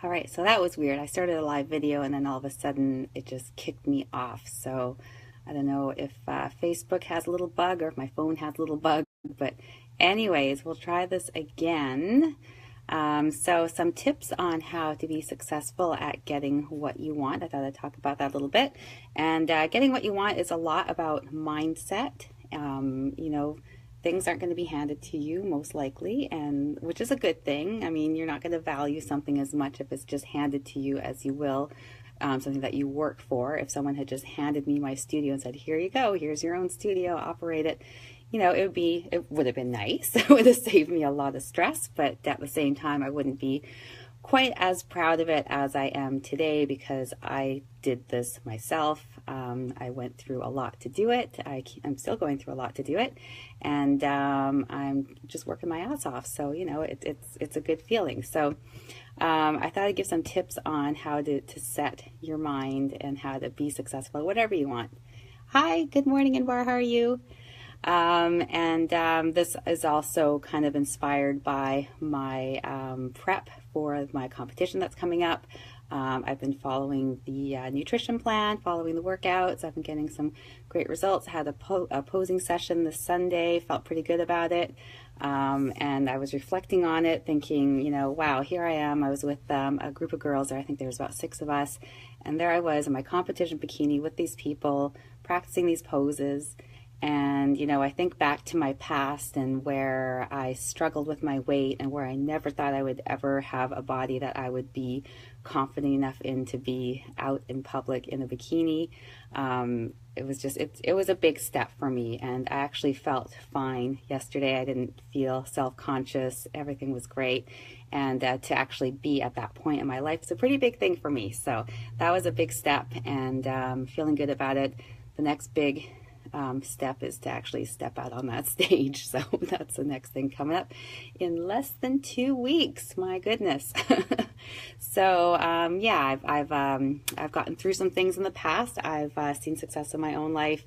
All right, so that was weird. I started a live video and then all of a sudden it just kicked me off. So I don't know if Facebook has a little bug or if my phone has a little bug, but anyways, we'll try this again. So some tips on how to be successful at getting what you want. I thought I'd talk about that a little bit. And getting what you want is a lot about mindset. You know, things aren't going to be handed to you most likely, and which is a good thing. I mean, you're not going to value something as much if it's just handed to you as you will something that you worked for. If someone had just handed me my studio and said, here you go, here's your own studio, operate it, you know, it would have been nice. It would have saved me a lot of stress, but at the same time, I wouldn't be quite as proud of it as I am today because I did this myself. I went through a lot to do it. I'm still going through a lot to do it, and I'm just working my ass off. So you know, it's a good feeling. So I thought I'd give some tips on how to set your mind and how to be successful at whatever you want. Hi, good morning, Inbar. How are you? This is also kind of inspired by my prep for my competition that's coming up. I've been following the nutrition plan, following the workouts. I've been getting some great results. I had a posing session this Sunday, felt pretty good about it. And I was reflecting on it, thinking, you know, wow, here I am. I was with a group of girls, or I think there was about 6 of us. And there I was in my competition bikini with these people, practicing these poses. And, you know, I think back to my past and where I struggled with my weight and where I never thought I would ever have a body that I would be confident enough in to be out in public in a bikini. It was a big step for me, and I actually felt fine yesterday. I didn't feel self-conscious. Everything was great. And to actually be at that point in my life is a pretty big thing for me. So that was a big step, and feeling good about it. The next big step is to actually step out on that stage. So that's the next thing coming up in less than 2 weeks. My goodness. So yeah, I've gotten through some things in the past. I've seen success in my own life.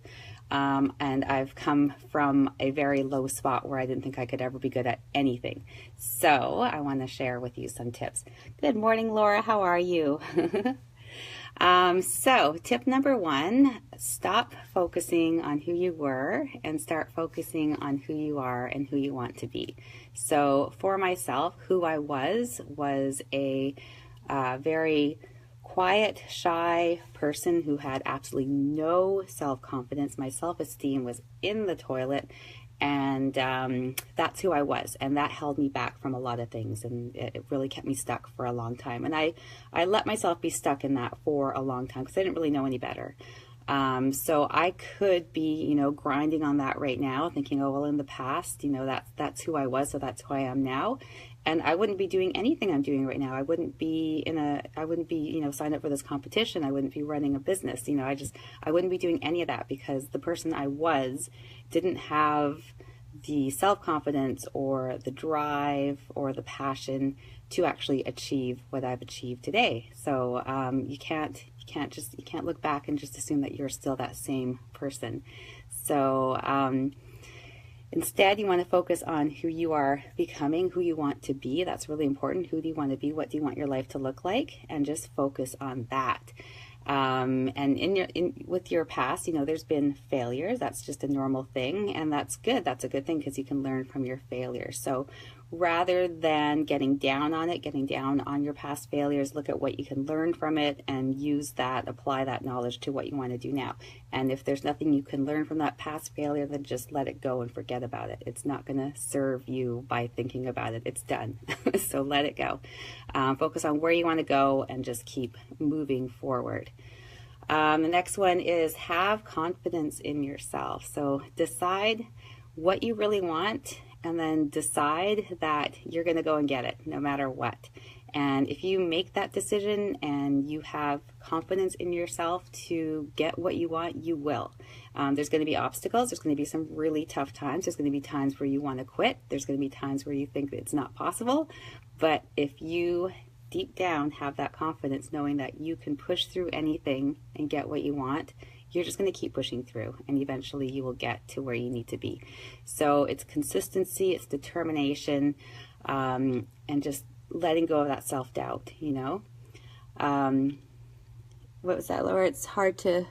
And I've come from a very low spot where I didn't think I could ever be good at anything. So I want to share with you some tips. Good morning, Laura. How are you? So tip number 1, stop focusing on who you were and start focusing on who you are and who you want to be. So for myself, who I was a very quiet, shy person who had absolutely no self-confidence. My self-esteem was in the toilet. And that's who I was, and that held me back from a lot of things, and it really kept me stuck for a long time. And I let myself be stuck in that for a long time because I didn't really know any better. So I could be, you know, grinding on that right now, thinking, oh, well, in the past, you know, that's who I was, so that's who I am now. And I wouldn't be doing anything I'm doing right now. I wouldn't be, you know, signed up for this competition. I wouldn't be running a business. You know, I wouldn't be doing any of that because the person I was didn't have the self-confidence or the drive or the passion to actually achieve what I've achieved today. So you can't look back and just assume that you're still that same person. So instead, you want to focus on who you are becoming, who you want to be. That's really important. Who do you want to be? What do you want your life to look like? And just focus on that. And with your past, you know, there's been failures. That's just a normal thing, and that's good. That's a good thing because you can learn from your failures. So rather than getting down on it, getting down on your past failures, look at what you can learn from it and use that, apply that knowledge to what you want to do now. And if there's nothing you can learn from that past failure, then just let it go and forget about it. It's not going to serve you by thinking about it. It's done. So let it go. Focus on where you want to go and just keep moving forward. The next one is have confidence in yourself. So decide what you really want and then decide that you're going to go and get it no matter what. And if you make that decision and you have confidence in yourself to get what you want, you will. There's going to be obstacles. There's going to be some really tough times. There's going to be times where you want to quit. There's going to be times where you think it's not possible. But if you deep down have that confidence knowing that you can push through anything and get what you want, you're just going to keep pushing through and eventually you will get to where you need to be. So it's consistency, it's determination, and just letting go of that self-doubt, you know. What was that, Laura? It's hard to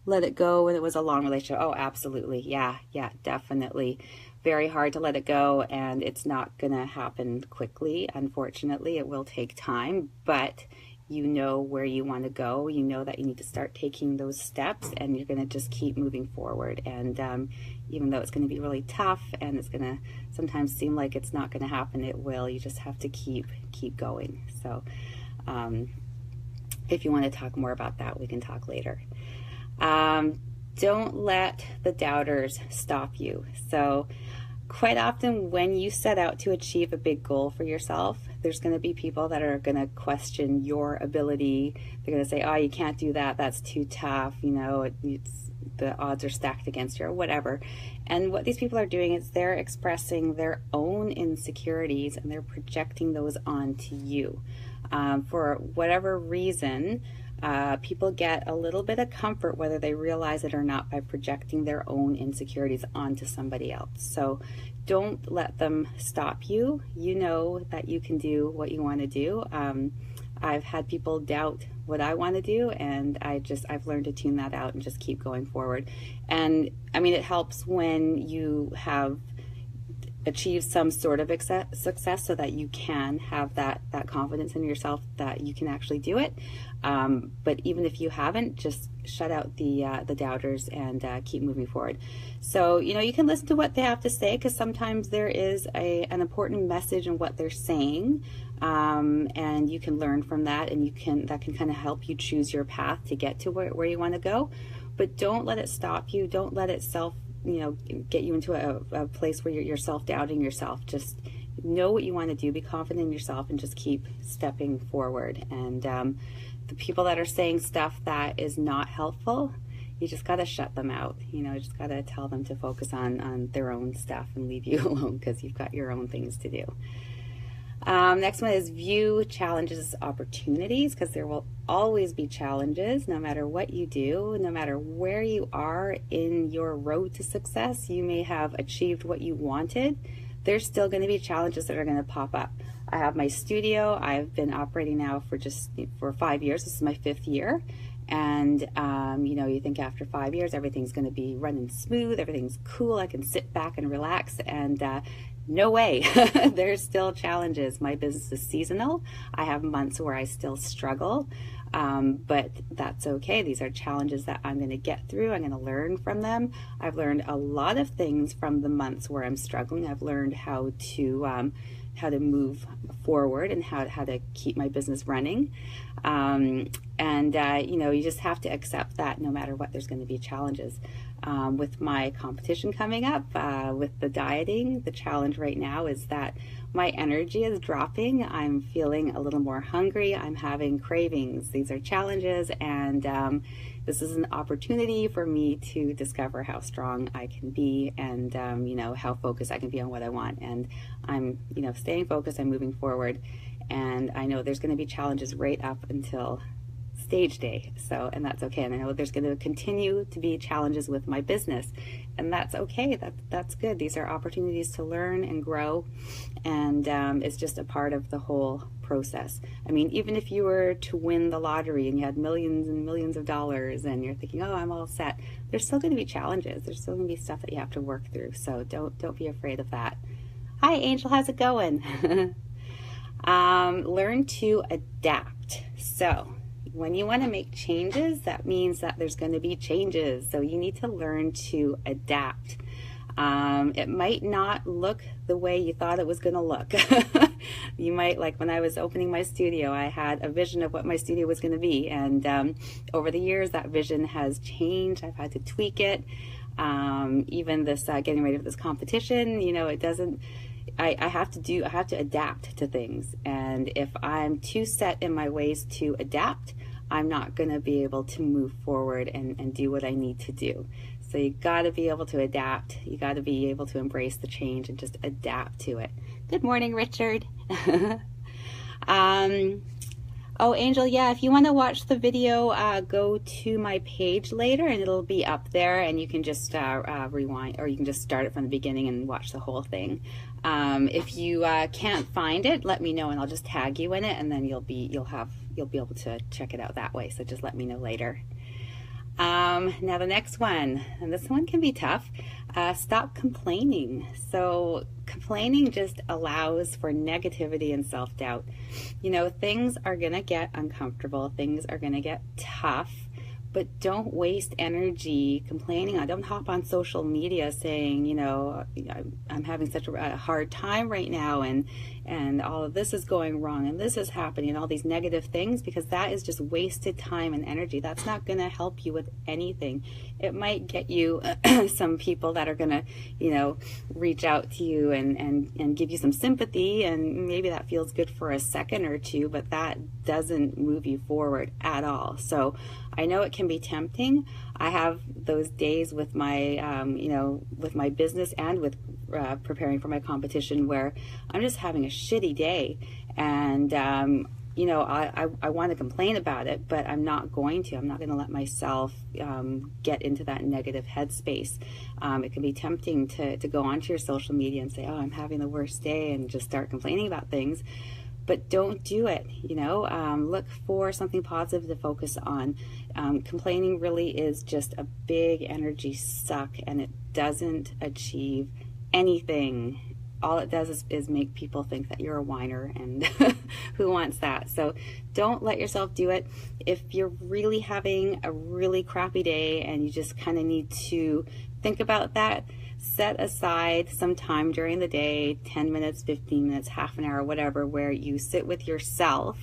let it go when it was a long relationship. Oh, absolutely. Yeah, definitely. Very hard to let it go, and it's not going to happen quickly. Unfortunately, it will take time, but you know where you want to go. You know that you need to start taking those steps, and you're going to just keep moving forward. And even though it's going to be really tough and it's going to sometimes seem like it's not going to happen, it will. You just have to keep going. So if you want to talk more about that, we can talk later. Don't let the doubters stop you. So quite often when you set out to achieve a big goal for yourself, there's going to be people that are going to question your ability. They're going to say, oh, you can't do that. That's too tough. You know, the odds are stacked against you or whatever. And what these people are doing is they're expressing their own insecurities and they're projecting those onto you. For whatever reason, people get a little bit of comfort, whether they realize it or not, by projecting their own insecurities onto somebody else. So don't let them stop you. You know that you can do what you want to do. I've had people doubt what I want to do, and I've learned to tune that out and just keep going forward. And I mean, it helps when you have achieve some sort of success so that you can have that confidence in yourself that you can actually do it. But even if you haven't, just shut out the doubters and keep moving forward. So, you know, you can listen to what they have to say, because sometimes there is an important message in what they're saying, and you can learn from that, and that can kind of help you choose your path to get to where you want to go. But don't let it stop you. Don't let it get you into a place where you're self-doubting yourself. Just know what you want to do, be confident in yourself, and just keep stepping forward. And the people that are saying stuff that is not helpful, you just got to shut them out. You know, you just got to tell them to focus on their own stuff and leave you alone, because you've got your own things to do. Next one is view challenges as opportunities, because there will always be challenges no matter what you do, no matter where you are in your road to success. You may have achieved what you wanted. There's still going to be challenges that are going to pop up. I have my studio. I've been operating now for 5 years. This is my 5th year. And, you know, you think after 5 years, everything's going to be running smooth. Everything's cool. I can sit back and relax. And no way. There's still challenges. My business is seasonal. I have months where I still struggle, but that's okay. These are challenges that I'm going to get through. I'm going to learn from them. I've learned a lot of things from the months where I'm struggling. I've learned how to move forward and how to keep my business running. You know, you just have to accept that no matter what, there's going to be challenges. With my competition coming up, with the dieting, the challenge right now is that my energy is dropping. I'm feeling a little more hungry. I'm having cravings. These are challenges, and this is an opportunity for me to discover how strong I can be, and you know, how focused I can be on what I want. And I'm, you know, staying focused. I'm moving forward, and I know there's going to be challenges right up until stage day. So, and that's okay. And I know there's going to continue to be challenges with my business, and that's okay. That's good. These are opportunities to learn and grow, and it's just a part of the whole process. I mean, even if you were to win the lottery and you had millions and millions of dollars and you're thinking, oh, I'm all set, there's still going to be challenges. There's still going to be stuff that you have to work through. So don't be afraid of that. Hi, Angel. How's it going? Learn to adapt. So when you want to make changes, that means that there's going to be changes. So you need to learn to adapt. It might not look the way you thought it was going to look. You might, like when I was opening my studio, I had a vision of what my studio was going to be. And over the years, that vision has changed. I've had to tweak it. Even this getting ready for this competition, you know, it doesn't, I have to adapt to things. And if I'm too set in my ways to adapt, I'm not going to be able to move forward and do what I need to do. So you got to be able to adapt. You got to be able to embrace the change and just adapt to it. Good morning, Richard. Oh, Angel, yeah, if you want to watch the video, go to my page later and it'll be up there, and you can just rewind, or you can just start it from the beginning and watch the whole thing. If you can't find it, let me know and I'll just tag you in it, and then you'll be able to check it out that way. So just let me know later. Now the next one, and this one can be tough. Stop complaining. So complaining just allows for negativity and self-doubt. You know, things are gonna get uncomfortable, things are gonna get tough, but don't waste energy complaining. Don't hop on social media saying, you know, I'm having such a hard time right now, and all of this is going wrong, and this is happening, and all these negative things, because that is just wasted time and energy. That's not going to help you with anything. It might get you some people that are going to, you know, reach out to you and give you some sympathy, and maybe that feels good for a second or two, but that doesn't move you forward at all. So I know it can be tempting. I have those days with my, you know, with my business and with preparing for my competition where I'm just having a shitty day, and you know, I want to complain about it, but I'm not going to. I'm not going to let myself get into that negative headspace. It can be tempting to go onto your social media and say, oh, I'm having the worst day, and just start complaining about things. But don't do it, you know. Look for something positive to focus on. Complaining really is just a big energy suck, and it doesn't achieve anything. All it does is make people think that you're a whiner, and who wants that? So don't let yourself do it. If you're really having a really crappy day and you just kind of need to think about that, set aside some time during the day, 10 minutes, 15 minutes, half an hour, whatever, where you sit with yourself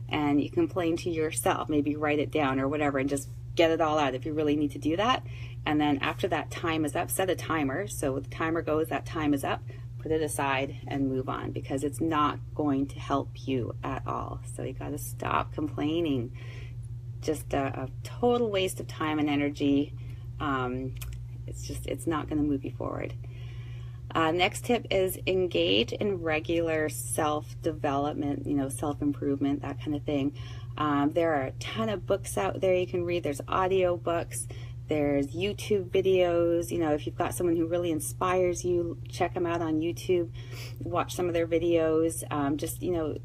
and you complain to yourself. Maybe write it down or whatever, and just get it all out if you really need to do that. And then after that time is up, set a timer. So when the timer goes, that time is up, put it aside and move on, because it's not going to help you at all. So you got to stop complaining. Just a total waste of time and energy. It's not going to move you forward. Next tip is engage in regular self-development, you know, self-improvement, that kind of thing. There are a ton of books out there you can read. There's audio books, there's YouTube videos. You know, if you've got someone who really inspires you, check them out on YouTube, watch some of their videos. Just, you know,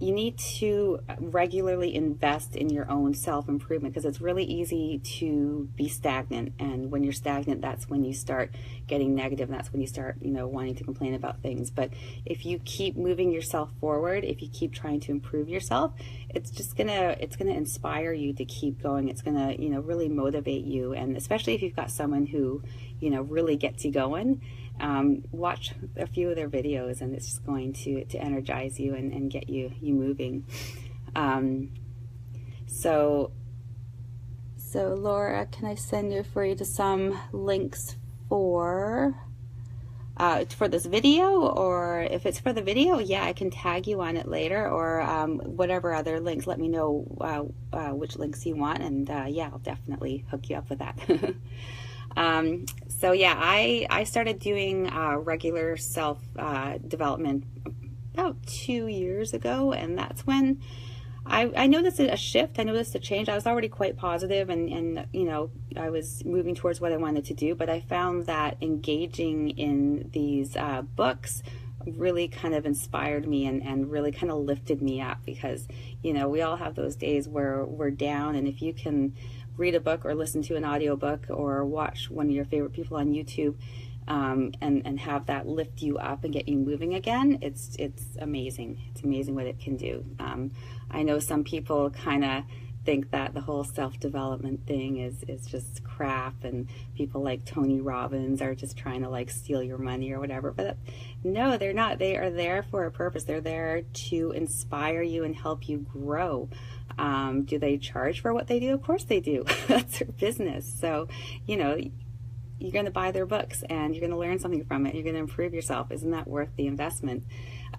you need to regularly invest in your own self-improvement, because it's really easy to be stagnant, and when you're stagnant, that's when you start getting negative, and that's when you start, you know, wanting to complain about things. But if you keep moving yourself forward, if you keep trying to improve yourself, it's gonna inspire you to keep going. It's gonna, you know, really motivate you, and especially if you've got someone who, you know, really gets you going. Watch a few of their videos, and it's just going to energize you and get you moving. So Laura, can I send you to some links for this video? Or if it's for the video, yeah, I can tag you on it later, or whatever other links. Let me know which links you want, and yeah, I'll definitely hook you up with that. So yeah, I started doing regular self development about 2 years ago, and that's when I noticed a shift. I noticed a change. I was already quite positive, and you know, I was moving towards what I wanted to do, but I found that engaging in these books really kind of inspired me and really kind of lifted me up, because, you know, we all have those days where we're down, and if you can read a book or listen to an audiobook or watch one of your favorite people on YouTube, and have that lift you up and get you moving again, it's amazing. It's amazing what it can do. I know some people kind of think that the whole self-development thing is just crap, and people like Tony Robbins are just trying to like steal your money or whatever, but no, they're not. They are there for a purpose. They're there to inspire you and help you grow. Do they charge for what they do? Of course they do. That's their business. So, you know, you're going to buy their books and you're going to learn something from it. You're going to improve yourself. Isn't that worth the investment?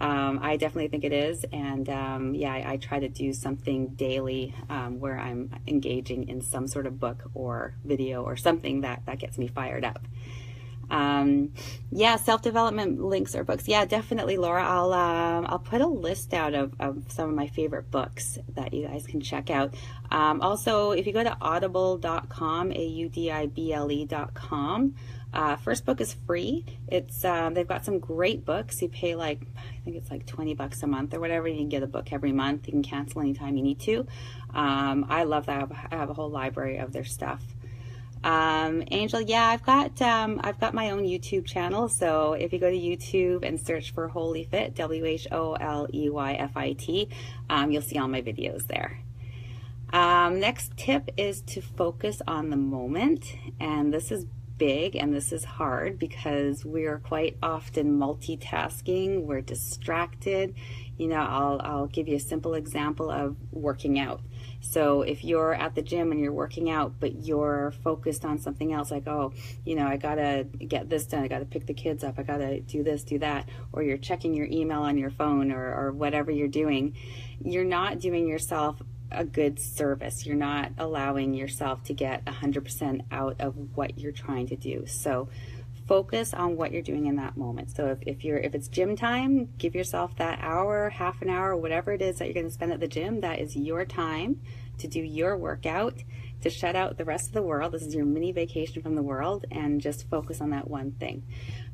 I definitely think it is. And yeah, I try to do something daily where I'm engaging in some sort of book or video or something that gets me fired up. Yeah, self-development links or books. Yeah, definitely, Laura. I'll put a list out of some of my favorite books that you guys can check out. Also, if you go to audible.com, audible.com, first book is free. It's they've got some great books. You pay like, I think it's like $20 a month or whatever. You can get a book every month. You can cancel anytime you need to. I love that. I have a whole library of their stuff. Angel, yeah, I've got my own YouTube channel. So if you go to YouTube and search for Holy Fit, WHOLEYFIT, you'll see all my videos there. Next tip is to focus on the moment, and this is big and this is hard because we're quite often multitasking. We're distracted. You know, I'll give you a simple example of working out. So if you're at the gym and you're working out, but you're focused on something else, like, oh, you know, I gotta get this done, I gotta pick the kids up, I gotta do this, do that, or you're checking your email on your phone, or whatever you're doing, you're not doing yourself a good service. You're not allowing yourself to get 100% out of what you're trying to do. So focus on what you're doing in that moment. So if it's gym time, give yourself that hour, half an hour, whatever it is that you're going to spend at the gym. That is your time to do your workout, to shut out the rest of the world. This is your mini vacation from the world, and just focus on that one thing.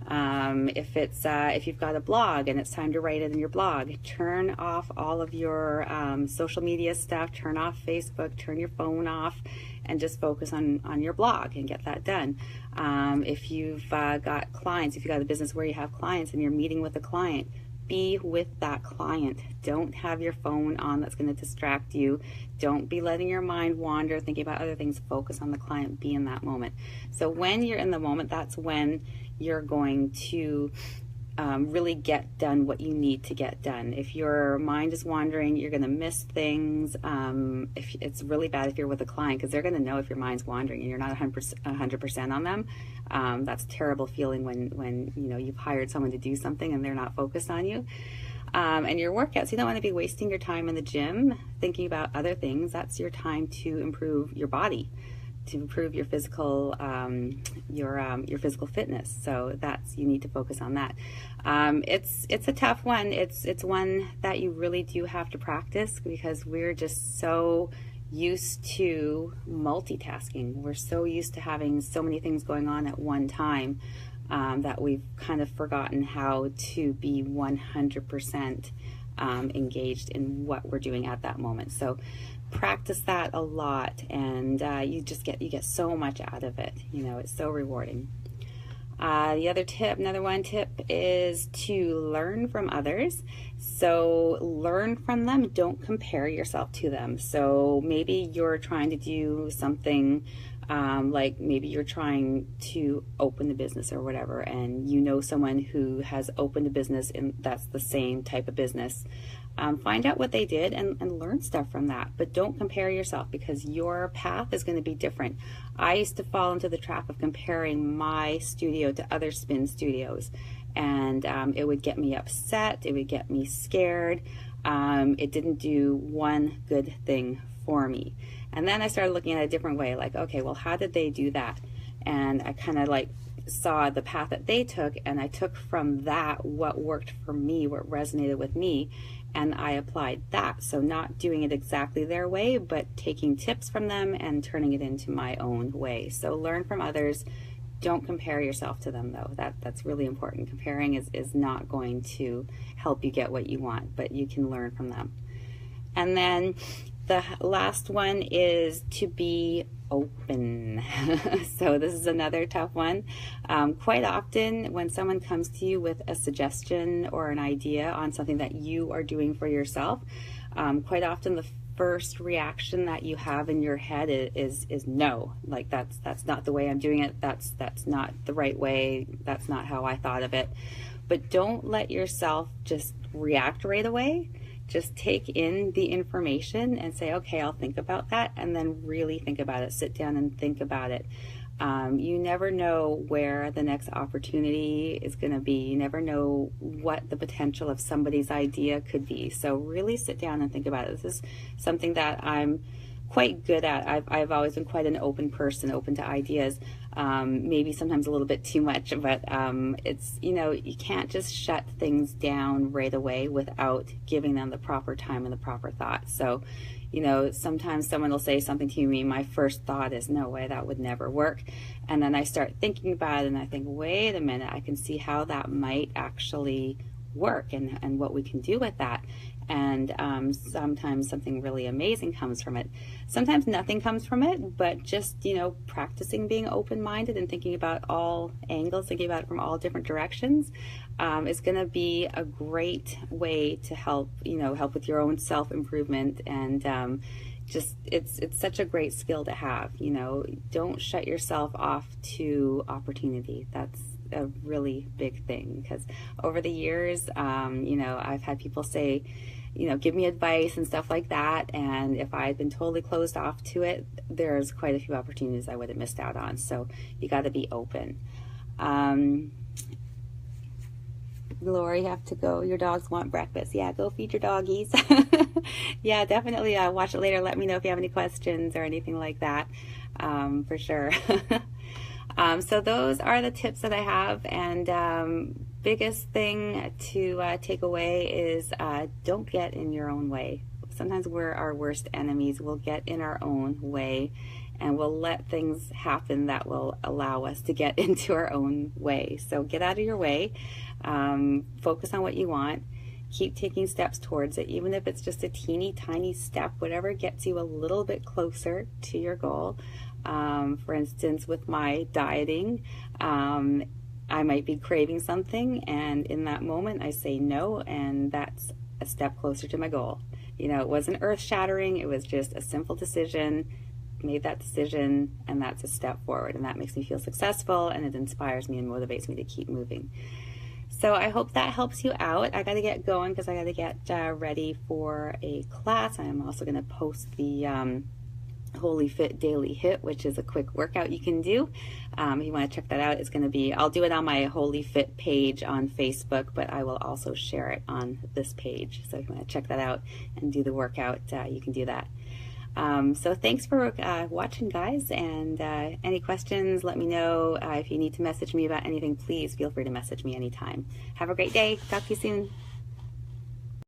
If you've got a blog and it's time to write it in your blog, turn off all of your social media stuff, turn off Facebook, turn your phone off, and just focus on your blog and get that done. If you've got clients, if you've got a business where you have clients and you're meeting with a client, be with that client. Don't have your phone on, that's going to distract you. Don't be letting your mind wander thinking about other things. Focus on the client. Be in that moment. So when you're in the moment, that's when you're going to really get done what you need to get done. If your mind is wandering, you're going to miss things. If it's really bad if you're with a client, because they're going to know if your mind's wandering and you're not 100% on them. That's a terrible feeling when you know you've hired someone to do something and they're not focused on you. And your workouts, you don't want to be wasting your time in the gym thinking about other things. That's your time to improve your body, to improve your physical your physical fitness. So you need to focus on that. It's a tough one. It's one that you really do have to practice, because we're just so used to multitasking. We're so used to having so many things going on at one time that we've kind of forgotten how to be 100% engaged in what we're doing at that moment. So practice that a lot, and you get so much out of it. You know, it's so rewarding. Another tip is to learn from others. So learn from them, don't compare yourself to them. So maybe you're trying to do something like maybe you're trying to open a business or whatever, and you know someone who has opened a business and that's the same type of business. Find out what they did and learn stuff from that, but don't compare yourself, because your path is going to be different. I used to fall into the trap of comparing my studio to other spin studios, and it would get me upset, it would get me scared. It didn't do one good thing for me. And then I started looking at it a different way, like, okay, well, how did they do that? And I kind of like saw the path that they took, and I took from that what worked for me, what resonated with me, and I applied that. So not doing it exactly their way, but taking tips from them and turning it into my own way. So learn from others. Don't compare yourself to them, though. That's really important. Comparing is not going to help you get what you want, but you can learn from them. And then the last one is to be open. So this is another tough one. Quite often when someone comes to you with a suggestion or an idea on something that you are doing for yourself, quite often the first reaction that you have in your head is no. Like, that's not the way I'm doing it. That's not the right way. That's not how I thought of it. But don't let yourself just react right away. Just take in the information and say, okay, I'll think about that, and then really think about it. Sit down and think about it. You never know where the next opportunity is going to be. You never know what the potential of somebody's idea could be. So really sit down and think about it. This is something that I'm quite good at. I've always been quite an open person, open to ideas. Maybe sometimes a little bit too much, but it's, you can't just shut things down right away without giving them the proper time and the proper thought. So, sometimes someone will say something to me, my first thought is, no way, that would never work. And then I start thinking about it and I think, wait a minute, I can see how that might actually work and what we can do with that. And sometimes something really amazing comes from it. Sometimes nothing comes from it, but just, practicing being open-minded and thinking about all angles, thinking about it from all different directions, is going to be a great way to help with your own self-improvement. And it's such a great skill to have. Don't shut yourself off to opportunity. That's a really big thing, because over the years, I've had people say, give me advice and stuff like that, and if I had been totally closed off to it, there's quite a few opportunities I would have missed out on. So you got to be open. Laura, you have to go. Your dogs want breakfast. Yeah, go feed your doggies. Yeah, definitely watch it later. Let me know if you have any questions or anything like that, for sure. So those are the tips that I have, and biggest thing to take away is don't get in your own way. Sometimes we're our worst enemies. We'll get in our own way, and we'll let things happen that will allow us to get into our own way. So get out of your way, focus on what you want, keep taking steps towards it, even if it's just a teeny tiny step, whatever gets you a little bit closer to your goal. For instance, with my dieting, I might be craving something, and in that moment I say no, and that's a step closer to my goal. It wasn't earth-shattering, it was just a simple decision, made that decision, and that's a step forward, and that makes me feel successful, and it inspires me and motivates me to keep moving. So I hope that helps you out. I got to get going because I got to get ready for a class. I am also going to post the Holy Fit Daily Hit, which is a quick workout you can do. If you want to check that out, it's going to be, I'll do it on my Holy Fit page on Facebook, but I will also share it on this page. So if you want to check that out and do the workout, you can do that. So thanks for watching, guys, and any questions, let me know. If you need to message me about anything, please feel free to message me anytime. Have a great day. Talk to you soon.